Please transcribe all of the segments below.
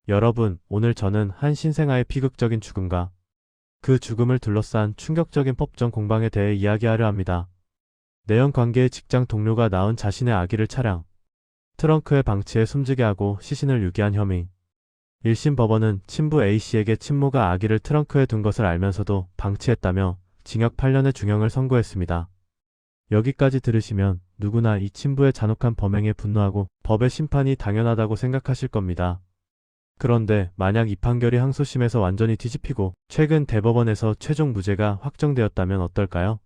여러분, 오늘 저는 한 신생아의 비극적인 죽음과 그 죽음을 둘러싼 충격적인 법정 공방에 대해 이야기하려 합니다. 내연 관계의 직장 동료가 낳은 자신의 아기를 차량 트렁크에 방치해 숨지게 하고 시신을 유기한 혐의. 1심 법원은 친부 A씨에게 친모가 아기를 트렁크에 둔 것을 알면서도 방치했다며 징역 8년의 중형을 선고했습니다. 여기까지 들으시면 누구나 이 친부의 잔혹한 범행에 분노하고 법의 심판이 당연하다고 생각하실 겁니다. 그런데 만약 이 판결이 항소심에서 완전히 뒤집히고 최근 대법원에서 최종 무죄가 확정되었다면 어떨까요?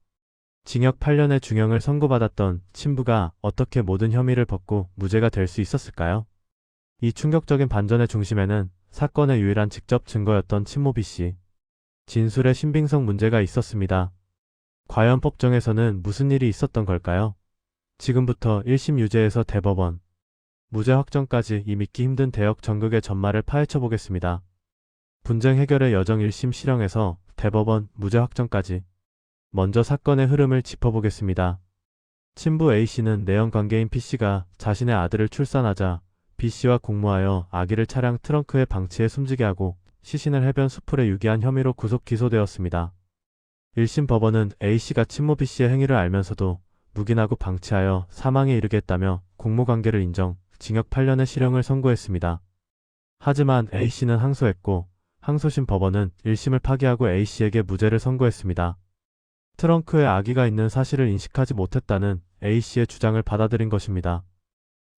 징역 8년의 중형을 선고받았던 친부가 어떻게 모든 혐의를 벗고 무죄가 될 수 있었을까요? 이 충격적인 반전의 중심에는 사건의 유일한 직접 증거였던 친모 B씨 진술의 신빙성 문제가 있었습니다. 과연 법정에서는 무슨 일이 있었던 걸까요? 지금부터 1심 유죄에서 대법원 무죄 확정까지 이 믿기 힘든 대역 전극의 전말을 파헤쳐 보겠습니다. 분쟁 해결의 여정 1심 실형에서 대법원 무죄 확정까지. 먼저 사건의 흐름을 짚어보겠습니다. 친부 A씨는 내연 관계인 B씨가 자신의 아들을 출산하자 B씨와 공모하여 아기를 차량 트렁크에 방치해 숨지게 하고 시신을 해변 수풀에 유기한 혐의로 구속 기소되었습니다. 1심 법원은 A씨가 친모 B씨의 행위를 알면서도 묵인하고 방치하여 사망에 이르게 했다며 공모관계를 인정, 징역 8년의 실형을 선고했습니다. 하지만 A씨는 항소했고 항소심 법원은 1심을 파기하고 A씨에게 무죄를 선고했습니다. 트렁크에 아기가 있는 사실을 인식하지 못했다는 A씨의 주장을 받아들인 것입니다.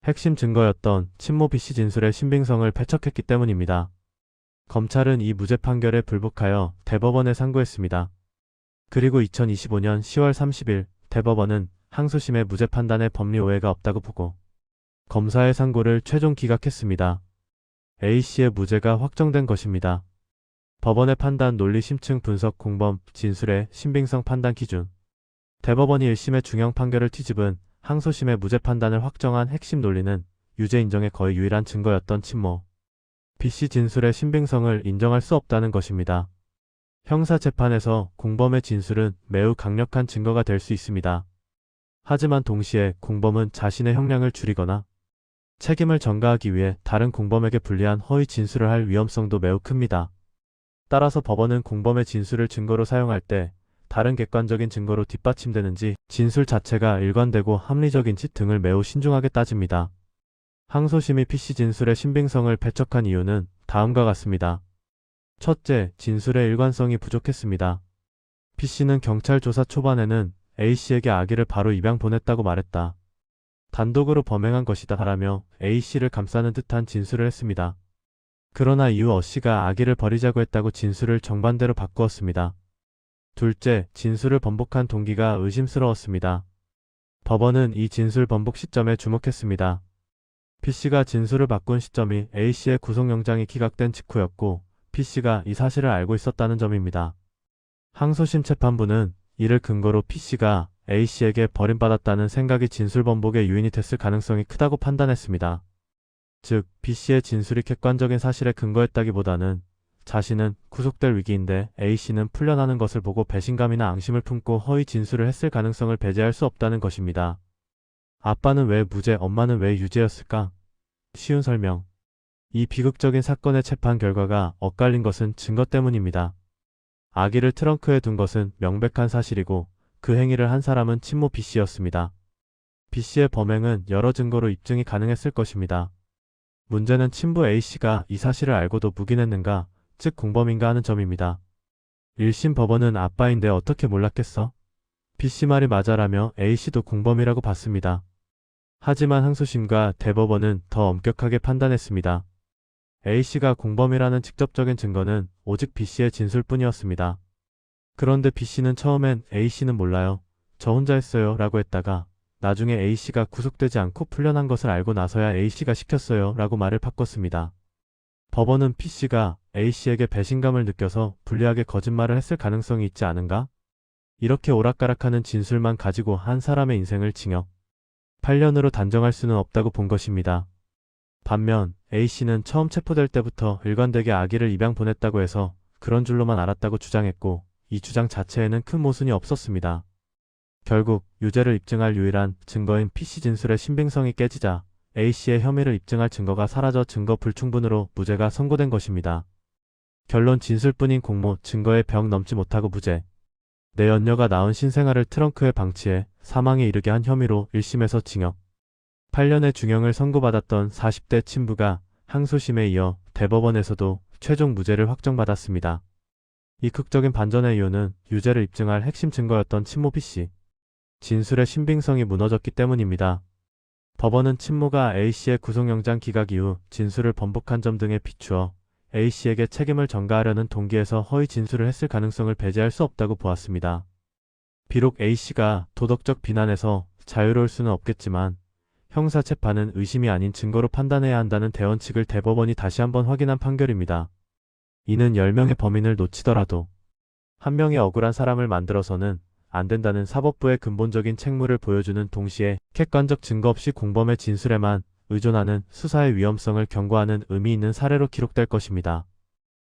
핵심 증거였던 친모 B씨 진술의 신빙성을 배척했기 때문입니다. 검찰은 이 무죄 판결에 불복하여 대법원에 상고했습니다. 그리고 2025년 10월 30일 대법원은 항소심의 무죄 판단에 법리 오해가 없다고 보고 검사의 상고를 최종 기각했습니다. A씨의 무죄가 확정된 것입니다. 법원의 판단 논리 심층 분석 공범 진술의 신빙성 판단 기준. 대법원이 1심의 중형 판결을 뒤집은 항소심의 무죄 판단을 확정한 핵심 논리는 유죄 인정의 거의 유일한 증거였던 친모 B씨 진술의 신빙성을 인정할 수 없다는 것입니다. 형사재판에서 공범의 진술은 매우 강력한 증거가 될 수 있습니다. 하지만 동시에 공범은 자신의 형량을 줄이거나 책임을 전가하기 위해 다른 공범에게 불리한 허위 진술을 할 위험성도 매우 큽니다. 따라서 법원은 공범의 진술을 증거로 사용할 때 다른 객관적인 증거로 뒷받침되는지 진술 자체가 일관되고 합리적인지 등을 매우 신중하게 따집니다. 항소심이 B씨 진술의 신빙성을 배척한 이유는 다음과 같습니다. 첫째, 진술의 일관성이 부족했습니다. B씨는 경찰 조사 초반에는 A씨에게 아기를 바로 입양 보냈다고 말했다. 단독으로 범행한 것이다 라며 A씨를 감싸는 듯한 진술을 했습니다. 그러나 이후 어씨가 아기를 버리자고 했다고 진술을 정반대로 바꾸었습니다. 둘째, 진술을 번복한 동기가 의심스러웠습니다. 법원은 이 진술 번복 시점에 주목했습니다. B씨가 진술을 바꾼 시점이 A씨의 구속영장이 기각된 직후였고 B씨가 이 사실을 알고 있었다는 점입니다. 항소심 재판부는 이를 근거로 B씨가 A씨에게 버림받았다는 생각이 진술 번복의 요인이 됐을 가능성이 크다고 판단했습니다. 즉, B씨의 진술이 객관적인 사실에 근거했다기보다는 자신은 구속될 위기인데 A씨는 풀려나는 것을 보고 배신감이나 앙심을 품고 허위 진술을 했을 가능성을 배제할 수 없다는 것입니다. 아빠는 왜 무죄, 엄마는 왜 유죄였을까? 쉬운 설명. 이 비극적인 사건의 재판 결과가 엇갈린 것은 증거 때문입니다. 아기를 트렁크에 둔 것은 명백한 사실이고 그 행위를 한 사람은 친모 B씨였습니다. B씨의 범행은 여러 증거로 입증이 가능했을 것입니다. 문제는 친부 A씨가 이 사실을 알고도 묵인했는가, 즉 공범인가 하는 점입니다. 1심 법원은 아빠인데 어떻게 몰랐겠어? B씨 말이 맞아라며 A씨도 공범이라고 봤습니다. 하지만 항소심과 대법원은 더 엄격하게 판단했습니다. A씨가 공범이라는 직접적인 증거는 오직 B씨의 진술뿐이었습니다. 그런데 B씨는 처음엔 A씨는 몰라요. 저 혼자 했어요 라고 했다가 나중에 A씨가 구속되지 않고 풀려난 것을 알고 나서야 A씨가 시켰어요 라고 말을 바꿨습니다. 법원은 B씨가 A씨에게 배신감을 느껴서 불리하게 거짓말을 했을 가능성이 있지 않은가? 이렇게 오락가락하는 진술만 가지고 한 사람의 인생을 징역 8년으로 단정할 수는 없다고 본 것입니다. 반면 A씨는 처음 체포될 때부터 일관되게 아기를 입양 보냈다고 해서 그런 줄로만 알았다고 주장했고 이 주장 자체에는 큰 모순이 없었습니다. 결국 유죄를 입증할 유일한 증거인 B씨 진술의 신빙성이 깨지자 A씨의 혐의를 입증할 증거가 사라져 증거 불충분으로 무죄가 선고된 것입니다. 결론 진술뿐인 공모, 증거의 벽 넘지 못하고 무죄. 내 연녀가 낳은 신생아를 트렁크에 방치해 사망에 이르게 한 혐의로 1심에서 징역 8년의 중형을 선고받았던 40대 친부가 항소심에 이어 대법원에서도 최종 무죄를 확정받았습니다. 이 극적인 반전의 이유는 유죄를 입증할 핵심 증거였던 친모 B씨 진술의 신빙성이 무너졌기 때문입니다. 법원은 친모가 A씨의 구속영장 기각 이후 진술을 번복한 점 등에 비추어 A씨에게 책임을 전가하려는 동기에서 허위 진술을 했을 가능성을 배제할 수 없다고 보았습니다. 비록 A씨가 도덕적 비난에서 자유로울 수는 없겠지만 형사재판은 의심이 아닌 증거로 판단해야 한다는 대원칙을 대법원이 다시 한번 확인한 판결입니다. 이는 10명의 범인을 놓치더라도 한 명의 억울한 사람을 만들어서는 안 된다는 사법부의 근본적인 책무를 보여주는 동시에 객관적 증거 없이 공범의 진술에만 의존하는 수사의 위험성을 경고하는 의미 있는 사례로 기록될 것입니다.